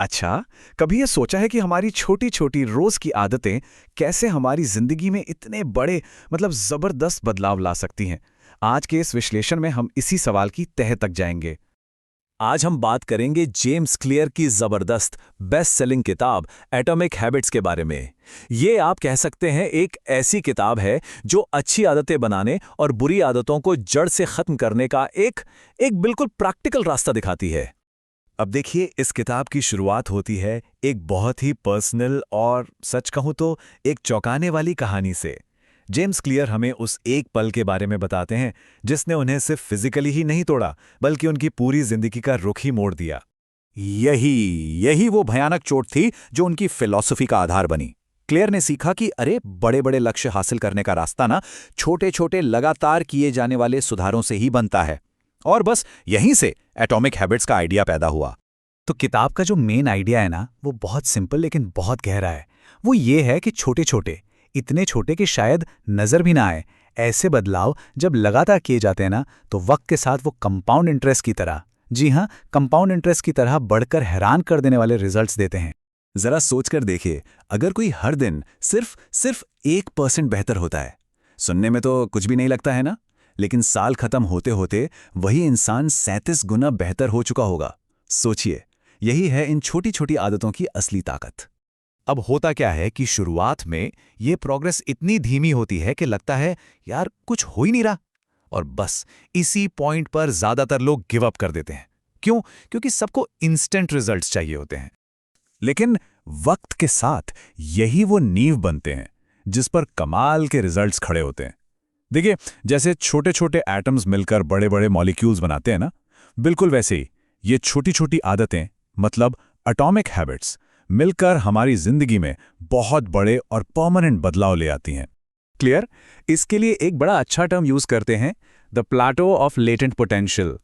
अच्छा, कभी ये सोचा है कि हमारी छोटी-छोटी रोज की आदतें कैसे हमारी जिंदगी में इतने बड़े जबरदस्त बदलाव ला सकती हैं? आज के इस विश्लेषण में हम इसी सवाल की तह तक जाएंगे। आज हम बात करेंगे जेम्स क्लियर की जबरदस्त बेस्ट सेलिंग किताब एटॉमिक हैबिट्स के बारे में। ये आप कह सकते हैं एक ऐसी किताब है जो अच्छी आदतें बनाने और बुरी आदतों को जड़ से खत्म करने का एक एक बिल्कुल प्रैक्टिकल रास्ता दिखाती है। अब देखिए, इस किताब की शुरुआत होती है एक बहुत ही पर्सनल और सच कहूं तो एक चौंकाने वाली कहानी से। जेम्स क्लियर हमें उस एक पल के बारे में बताते हैं जिसने उन्हें सिर्फ फिजिकली ही नहीं तोड़ा, बल्कि उनकी पूरी जिंदगी का रुख ही मोड़ दिया। यही यही वो भयानक चोट थी जो उनकी फिलॉसफी का आधार बनी। क्लेयर ने सीखा कि अरे बड़े बड़े लक्ष्य हासिल करने का रास्ता ना छोटे छोटे लगातार किए जाने वाले सुधारों से ही बनता है। और बस यहीं से एटॉमिक हैबिट्स का आइडिया पैदा हुआ। तो किताब का जो मेन आइडिया है ना, वो बहुत सिंपल लेकिन बहुत गहरा है। वो ये है कि छोटे छोटे, इतने छोटे कि शायद नजर भी ना आए, ऐसे बदलाव जब लगातार किए जाते हैं ना, तो वक्त के साथ वो कंपाउंड इंटरेस्ट की तरह, जी हाँ, कंपाउंड इंटरेस्ट की तरह बढ़कर हैरान कर देने वाले रिजल्ट्स देते हैं। जरा सोचकर देखिए, अगर कोई हर दिन सिर्फ 1% बेहतर होता है, सुनने में तो कुछ भी नहीं लगता है ना, लेकिन साल खत्म होते होते वही इंसान 37 गुना बेहतर हो चुका होगा। सोचिए, यही है इन छोटी छोटी आदतों की असली ताकत। अब होता क्या है कि शुरुआत में ये प्रोग्रेस इतनी धीमी होती है कि लगता है यार कुछ हो ही नहीं रहा, और बस इसी पॉइंट पर ज्यादातर लोग गिव अप कर देते हैं। क्यों? क्योंकि सबको इंस्टेंट रिजल्ट्स चाहिए होते हैं। लेकिन वक्त के साथ यही वो नींव बनते हैं जिस पर कमाल के रिजल्ट्स खड़े होते हैं। देखिए, जैसे छोटे छोटे एटम्स मिलकर बड़े बड़े मॉलिक्यूल्स बनाते हैं ना, बिल्कुल वैसे ही ये छोटी छोटी आदतें, मतलब एटॉमिक हैबिट्स, मिलकर हमारी जिंदगी में बहुत बड़े और परमानेंट बदलाव ले आती हैं। क्लियर? इसके लिए एक बड़ा अच्छा टर्म यूज करते हैं, the Plato of latent potential.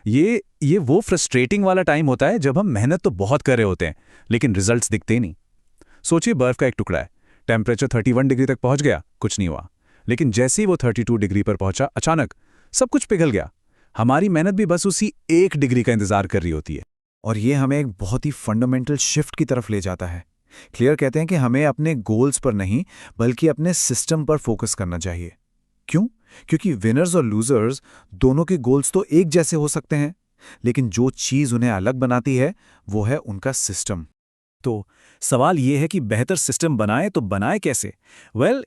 ये वो फ्रस्ट्रेटिंग वाला टाइम होता है जब हम मेहनत तो बहुत कर रहे होते हैं लेकिन रिजल्ट्स दिखते ही नहीं। सोचिए, बर्फ का एक टुकड़ा है, टेम्परेचर 31 डिग्री तक पहुंच गया, कुछ नहीं हुआ, लेकिन जैसे ही वो 32 डिग्री पर पहुंचा, अचानक सब कुछ पिघल गया। हमारी मेहनत भी बस उसी 1 डिग्री का इंतजार कर रही होती है। और ये हमें एक बहुत ही फंडामेंटल शिफ्ट की तरफ ले जाता है। क्लियर कहते हैं कि हमें अपने गोल्स पर नहीं, बल्कि अपने सिस्टम पर फोकस करना चाहिए। क्यों? क्योंकि विनर्स और लूजर्स दोनों के गोल्स तो एक जैसे हो सकते हैं, लेकिन जो चीज उन्हें अलग बनाती है वो है उनका सिस्टम। तो सवाल यह है कि बेहतर सिस्टम बनाएं तो बनाएं कैसे?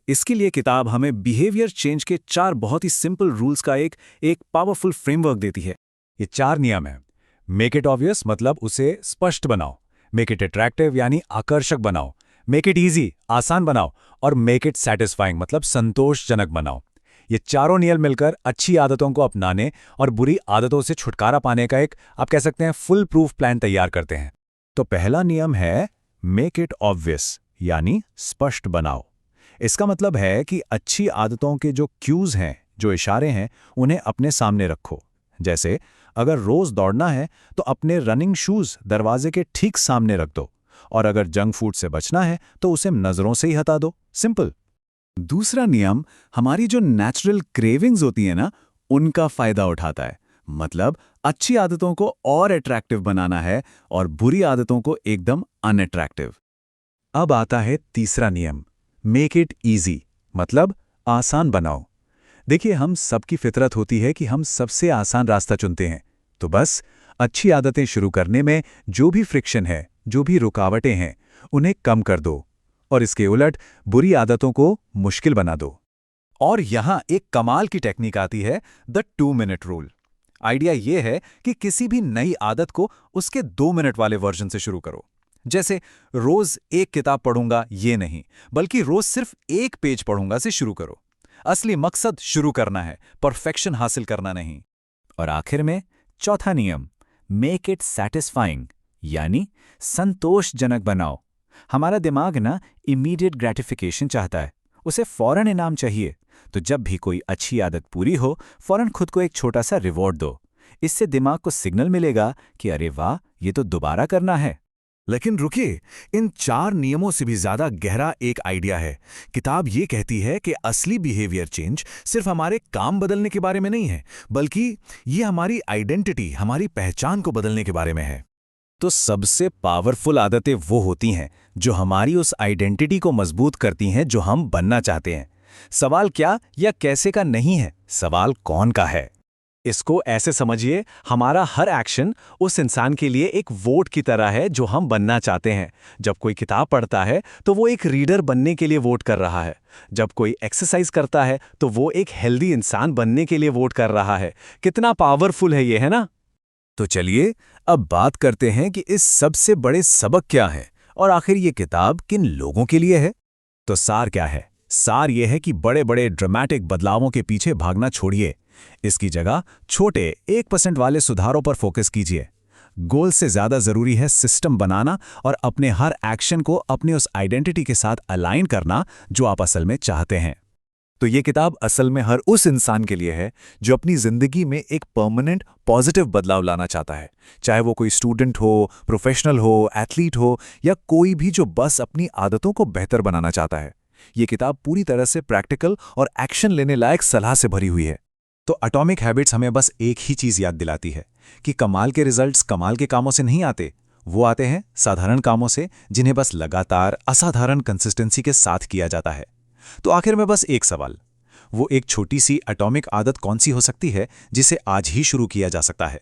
इसके लिए किताब हमें बिहेवियर चेंज के 4 बहुत ही सिंपल रूल्स का एक पावरफुल फ्रेमवर्क देती है। ये 4 नियम हैं। मेक इट ऑब्वियस, मतलब उसे स्पष्ट बनाओ। मेक इट अट्रैक्टिव, यानी आकर्षक बनाओ। मेक इट ईजी, आसान बनाओ। और मेक इट सैटिस्फाइंग, मतलब संतोषजनक बनाओ। ये चारों नियम मिलकर अच्छी आदतों को अपनाने और बुरी आदतों से छुटकारा पाने का एक, आप कह सकते हैं, फुल प्रूफ प्लान तैयार करते हैं। तो पहला नियम है मेक इट ऑब्वियस, यानी स्पष्ट बनाओ। इसका मतलब है कि अच्छी आदतों के जो क्यूज हैं, जो इशारे हैं, उन्हें अपने सामने रखो। जैसे अगर रोज दौड़ना है तो अपने रनिंग शूज दरवाजे के ठीक सामने रख दो, और अगर जंक फूड से बचना है तो उसे नजरों से ही हटा दो। सिंपल। दूसरा नियम हमारी जो नेचुरल क्रेविंग्स होती है ना, उनका फायदा उठाता है। मतलब अच्छी आदतों को और अट्रैक्टिव बनाना है और बुरी आदतों को एकदम अनअट्रैक्टिव। अब आता है तीसरा नियम, मेक इट ईजी, मतलब आसान बनाओ। देखिए, हम सबकी फितरत होती है कि हम सबसे आसान रास्ता चुनते हैं। तो बस अच्छी आदतें शुरू करने में जो भी फ्रिक्शन है, जो भी रुकावटें हैं, उन्हें कम कर दो, और इसके उलट बुरी आदतों को मुश्किल बना दो। और यहां एक कमाल की टेक्निक आती है, द 2 मिनट रूल। आइडिया यह है कि किसी भी नई आदत को उसके 2 मिनट वाले वर्जन से शुरू करो। जैसे रोज एक किताब पढ़ूंगा, ये नहीं, बल्कि रोज सिर्फ 1 पेज पढ़ूंगा से शुरू करो। असली मकसद शुरू करना है, परफेक्शन हासिल करना नहीं। और आखिर में चौथा नियम, मेक इट सैटिस्फाइंग, यानी संतोषजनक बनाओ। हमारा दिमाग ना इमीडिएट ग्रेटिफिकेशन चाहता है, उसे फौरन इनाम चाहिए। तो जब भी कोई अच्छी आदत पूरी हो, फौरन खुद को एक छोटा सा रिवॉर्ड दो। इससे दिमाग को सिग्नल मिलेगा कि अरे वाह, ये तो दोबारा करना है। लेकिन रुकिए, इन 4 नियमों से भी ज्यादा गहरा एक आइडिया है। किताब ये कहती है कि असली बिहेवियर चेंज सिर्फ हमारे काम बदलने के बारे में नहीं है, बल्कि ये हमारी आइडेंटिटी, हमारी पहचान को बदलने के बारे में है। तो सबसे पावरफुल आदतें वो होती हैं जो हमारी उस आइडेंटिटी को मजबूत करती हैं जो हम बनना चाहते हैं। सवाल क्या या कैसे का नहीं है, सवाल कौन का है। इसको ऐसे समझिए, हमारा हर एक्शन उस इंसान के लिए एक वोट की तरह है जो हम बनना चाहते हैं। जब कोई किताब पढ़ता है तो वो एक रीडर बनने के लिए वोट कर रहा है। जब कोई एक्सरसाइज करता है तो वो एक हेल्दी इंसान बनने के लिए वोट कर रहा है। कितना पावरफुल है ये, है ना? तो चलिए अब बात करते हैं कि इस सबसे बड़े सबक क्या है और आखिर ये किताब किन लोगों के लिए है। तो सार क्या है? सार ये है कि बड़े बड़े ड्रामेटिक बदलावों के पीछे भागना छोड़िए। इसकी जगह छोटे 1% वाले सुधारों पर फोकस कीजिए। गोल से ज्यादा जरूरी है सिस्टम बनाना और अपने हर एक्शन को अपने उस आइडेंटिटी के साथ अलाइन करना जो आप असल में चाहते हैं। तो ये किताब असल में हर उस इंसान के लिए है जो अपनी जिंदगी में एक परमानेंट पॉजिटिव बदलाव लाना चाहता है, चाहे वो कोई स्टूडेंट हो, प्रोफेशनल हो, एथलीट हो या कोई भी जो बस अपनी आदतों को बेहतर बनाना चाहता है। ये किताब पूरी तरह से प्रैक्टिकल और एक्शन लेने लायक सलाह से भरी हुई है। तो एटॉमिक हैबिट्स हमें बस एक ही चीज याद दिलाती है कि कमाल के रिजल्ट्स कमाल के कामों से नहीं आते, वो आते हैं साधारण कामों से जिन्हें बस लगातार असाधारण कंसिस्टेंसी के साथ किया जाता है। तो आखिर में बस एक सवाल, वो एक छोटी सी एटॉमिक आदत कौन सी हो सकती है जिसे आज ही शुरू किया जा सकता है?